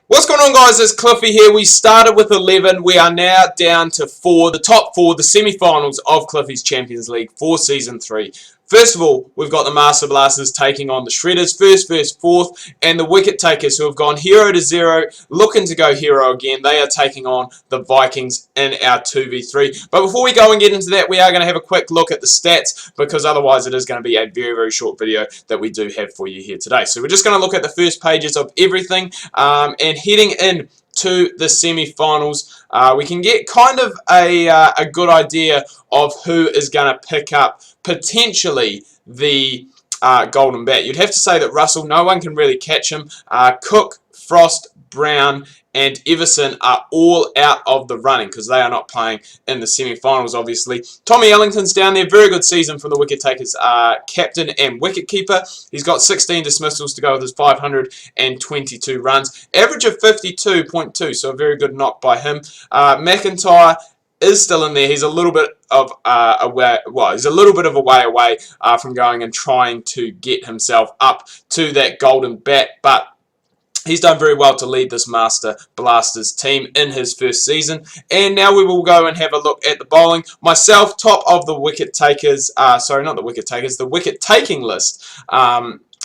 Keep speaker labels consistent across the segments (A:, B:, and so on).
A: What's going on, guys? It's Cliffy here. We started with 11. We are now down to 4, the top 4, the semi-finals of Cliffy's Champions League for Season 3. First of all, we've got the Master Blasters taking on the Shredders, first, fourth, and the Wicket Takers, who have gone hero to 0, looking to go hero again. They are taking on the Vikings in our 2v3. But before we go and get into that, we are going to have a quick look at the stats, because otherwise it is going to be a very short video that we do have for you here today. So we're just going to look at the first pages of everything, and heading in to the semi-finals, we can get kind of a good idea of who is going to pick up potentially the golden bat. You'd have to say that Russell, no one can really catch him. Cook, Frost, Brown and Everson are all out of the running because they are not playing in the semi-finals, obviously. Tommy Ellington's down there. Very good season from the Wicket Takers captain and wicket-keeper. He's got 16 dismissals to go with his 522 runs. Average of 52.2, so a very good knock by him. McIntyre is still in there. He's a little bit of a way away from going and trying to get himself up to that golden bat, but he's done very well to lead this Master Blasters team in his first season. And now we will go and have a look at the bowling. Myself, top of the wicket takers, sorry, not the wicket takers, the wicket taking list,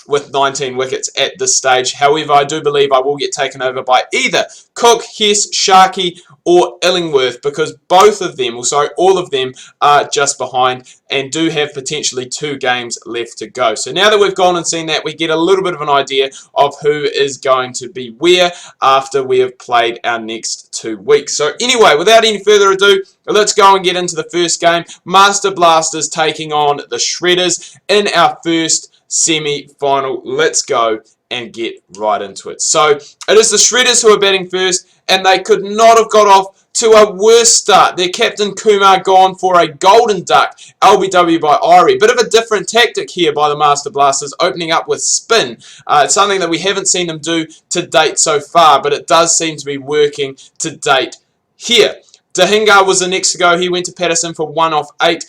A: with 19 wickets at this stage. However, I do believe I will get taken over by either Cook, Hess, Sharkey or Illingworth, because both of them, or sorry, all of them are just behind and do have potentially 2 games left to go. So now that we've gone and seen that, we get a little bit of an idea of who is going to be where after we have played our next 2 weeks. So anyway, without any further ado, let's go and get into the first game. Master Blasters taking on the Shredders in our first semi-final. Let's go and get right into it. So it is the Shredders who are batting first, and they could not have got off to a worse start. Their captain Kumar gone for a golden duck, LBW by Irie. Bit of a different tactic here by the Master Blasters, opening up with spin. It's something that we haven't seen them do to date so far, but it does seem to be working to date here. Dahinga was the next to go. He went to Patterson for 1 off 8,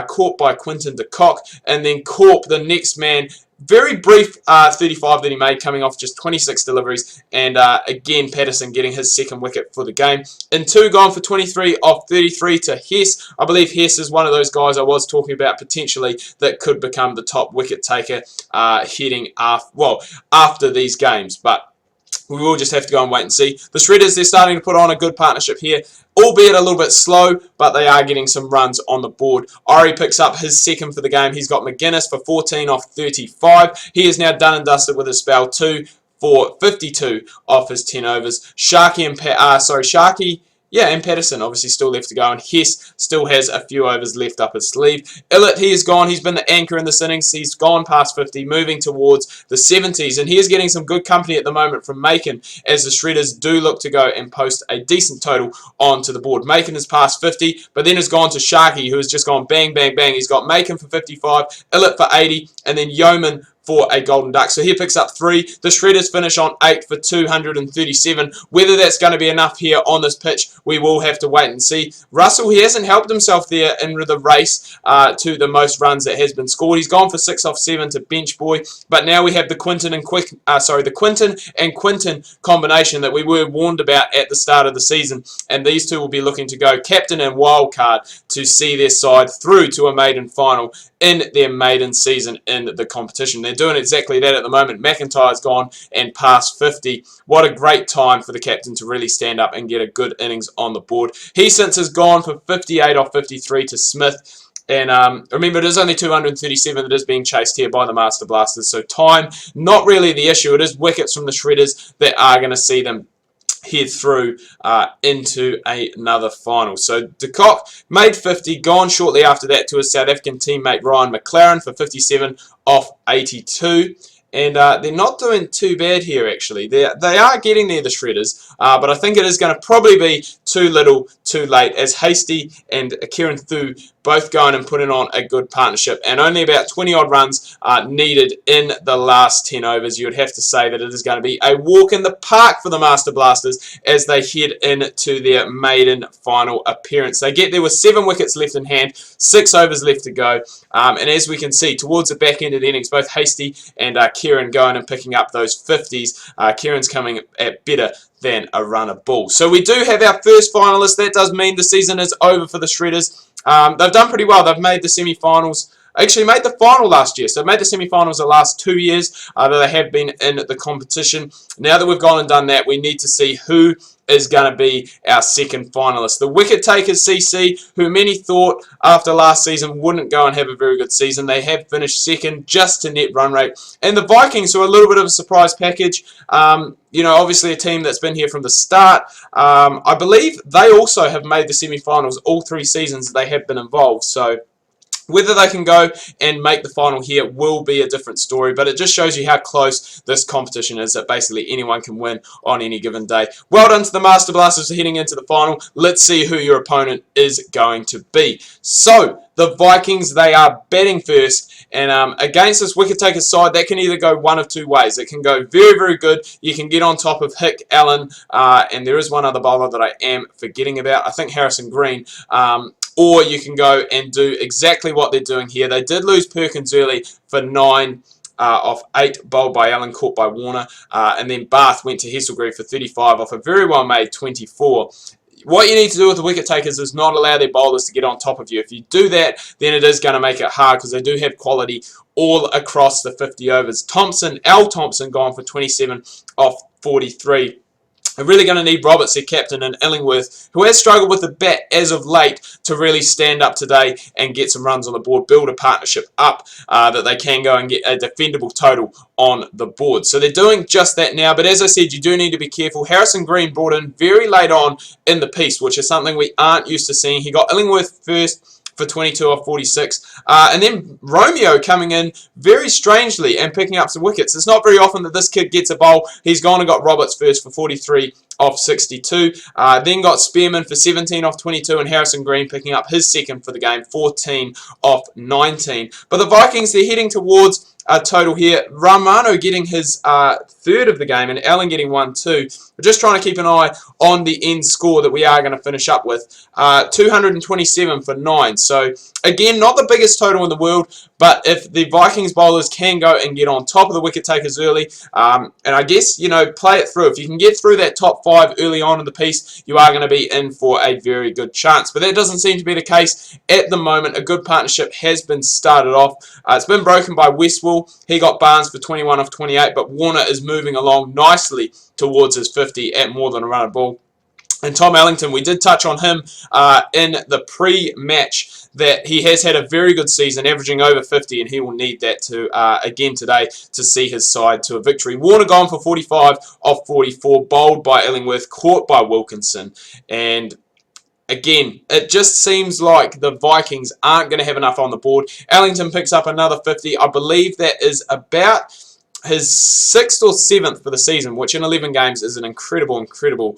A: caught by Quinton de Kock, and then Corp, the next man. Very brief 35 that he made, coming off just 26 deliveries, and again Patterson getting his second wicket for the game. In 2, gone for 23 off 33 to Hess. I believe Hess is one of those guys I was talking about potentially that could become the top wicket taker heading after these games, but we will just have to go and wait and see. The Shredders, they're starting to put on a good partnership here, albeit a little bit slow, but they are getting some runs on the board. Irie picks up his second for the game. He's got McGuinness for 14 off 35. He is now done and dusted with his spell, 2 for 52 off his 10 overs. Sharkey and Patterson obviously still left to go, and Hess still has a few overs left up his sleeve. Illett, he is gone. He's been the anchor in this innings. He's gone past 50, moving towards the 70s, and he is getting some good company at the moment from Macon, as the Shredders do look to go and post a decent total onto the board. Macon has passed 50, but then has gone to Sharkey, who has just gone bang, bang, bang. He's got Macon for 55, Illett for 80, and then Yeoman for a golden duck. So he picks up 3. The Shredders finish on 8 for 237. Whether that's going to be enough here on this pitch, we will have to wait and see. Russell, he hasn't helped himself there in the race to the most runs that has been scored. He's gone for 6 off 7 to bench boy, but now we have the Quinton and Quinton combination that we were warned about at the start of the season, and these two will be looking to go captain and wild card to see their side through to a maiden final in their maiden season in the competition. They're doing exactly that at the moment. McIntyre's gone and passed 50. What a great time for the captain to really stand up and get a good innings on the board. He since has gone for 58 off 53 to Smith. And remember, it is only 237 that is being chased here by the Master Blasters. So time, not really the issue. It is wickets from the Shredders that are going to see them head through into another final. So de Kock made 50, gone shortly after that to his South African teammate Ryan McLaren for 57 off 82. And they're not doing too bad here, actually. They are getting there, the Shredders, but I think it is going to probably be too little, too late, as Hasty and Kieran Thu both going and putting on a good partnership, and only about 20 odd runs needed in the last 10 overs. You would have to say that it is going to be a walk in the park for the Master Blasters as they head into their maiden final appearance. They get there with 7 wickets left in hand, 6 overs left to go, and as we can see towards the back end of the innings, both Hasty and Kieran going and picking up those 50s. Kieran's coming at better than a run of ball. So we do have our first finalist. That does mean the season is over for the Shredders. They've done pretty well. They've made the semi-finals. Actually made the final last year. So they've made the semi-finals the last 2 years that they have been in the competition. Now that we've gone and done that, we need to see who is going to be our second finalist. The wicket takers CC, who many thought after last season wouldn't go and have a very good season. They have finished second just to net run rate. And the Vikings, who are a little bit of a surprise package. You know, obviously a team that's been here from the start. I believe they also have made the semi-finals all 3 seasons that they have been involved. So whether they can go and make the final here will be a different story, but it just shows you how close this competition is, that basically anyone can win on any given day. Well done to the Master Blasters for heading into the final. Let's see who your opponent is going to be. So, the Vikings, they are batting first, and against this wicket-taker side, that can either go one of 2 ways. It can go very, very good. You can get on top of Hick, Allen, and there is one other bowler that I am forgetting about. I think Harrison Green. Or you can go and do exactly what they're doing here. They did lose Perkins early for 9 off 8, bowled by Allen, caught by Warner. And then Bath went to Hesselgrave for 35 off a very well-made 24. What you need to do with the wicket takers is not allow their bowlers to get on top of you. If you do that, then it is going to make it hard because they do have quality all across the 50 overs. Al Thompson gone for 27 off 43. They're really going to need Roberts, their captain, and Illingworth, who has struggled with the bat as of late, to really stand up today and get some runs on the board, build a partnership up that they can go and get a defendable total on the board. So they're doing just that now, but as I said, you do need to be careful. Harrison Green brought in very late on in the piece, which is something we aren't used to seeing. He got Illingworth first for 22 off 46. And then Romeo coming in very strangely and picking up some wickets. It's not very often that this kid gets a bowl. He's gone and got Roberts first for 43 off 62. Then got Spearman for 17 off 22, and Harrison Green picking up his second for the game, 14 off 19. But the Vikings, they're heading towards a total here. Ramano getting his third of the game, and Allen getting 1 too. We're just trying to keep an eye on the end score that we are going to finish up with. 227 for 9. So, again, not the biggest total in the world, but if the Vikings bowlers can go and get on top of the wicket takers early, and I guess, you know, play it through. If you can get through that top 5 early on in the piece, you are going to be in for a very good chance. But that doesn't seem to be the case at the moment. A good partnership has been started off. It's been broken by Westwell. He got Barnes for 21 off 28, but Warner is moving along nicely towards his 50 at more than a run of ball. And Tom Ellington, we did touch on him in the pre-match, that he has had a very good season, averaging over 50, and he will need that to again today to see his side to a victory. Warner gone for 45 off 44, bowled by Illingworth, caught by Wilkinson, and again, it just seems like the Vikings aren't going to have enough on the board. Ellington picks up another 50. I believe that is about his 6th or 7th for the season, which in 11 games is an incredible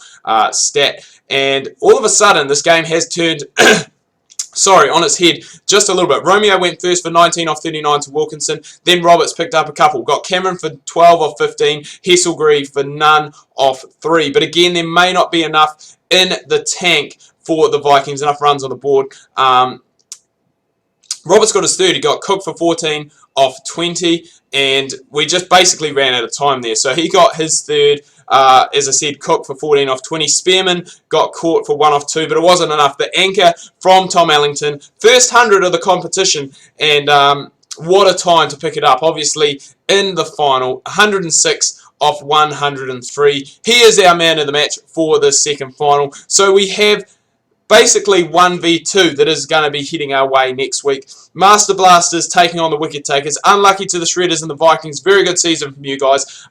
A: stat. And all of a sudden, this game has turned on its head just a little bit. Romeo went first for 19 off 39 to Wilkinson. Then Roberts picked up a couple. Got Cameron for 12 off 15. Hesselgrave for none off 3. But again, there may not be enough in the tank for the Vikings, enough runs on the board. Roberts got his third. He got Cook for 14 off 20, and we just basically ran out of time there. So he got his third. As I said, Cook for 14 off 20. Spearman got caught for 1 off 2, but it wasn't enough. The anchor from Tom Ellington, first 100 of the competition, and what a time to pick it up. Obviously, in the final, 106 off 103. He is our man of the match for the second final. So we have basically 1v2 that is going to be heading our way next week. Master Blasters taking on the Wicket Takers. Unlucky to the Shredders and the Vikings. Very good season from you guys.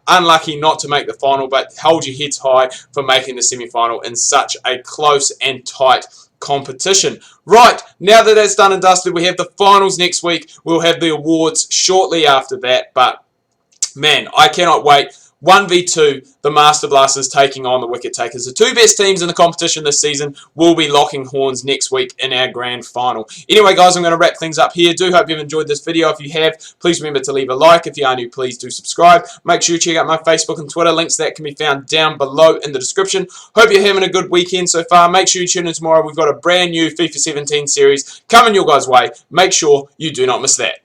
A: Unlucky not to make the final, but hold your heads high for making the semi-final in such a close and tight competition. Right, now that that's done and dusted, we have the finals next week. We'll have the awards shortly after that, but man, I cannot wait. 1v2, the Master Blasters taking on the Wicket Takers. The two best teams in the competition this season will be locking horns next week in our grand final. Anyway, guys, I'm going to wrap things up here. Do hope you've enjoyed this video. If you have, please remember to leave a like. If you are new, please do subscribe. Make sure you check out my Facebook and Twitter. Links to that can be found down below in the description. Hope you're having a good weekend so far. Make sure you tune in tomorrow. We've got a brand new FIFA 17 series coming your guys' way. Make sure you do not miss that.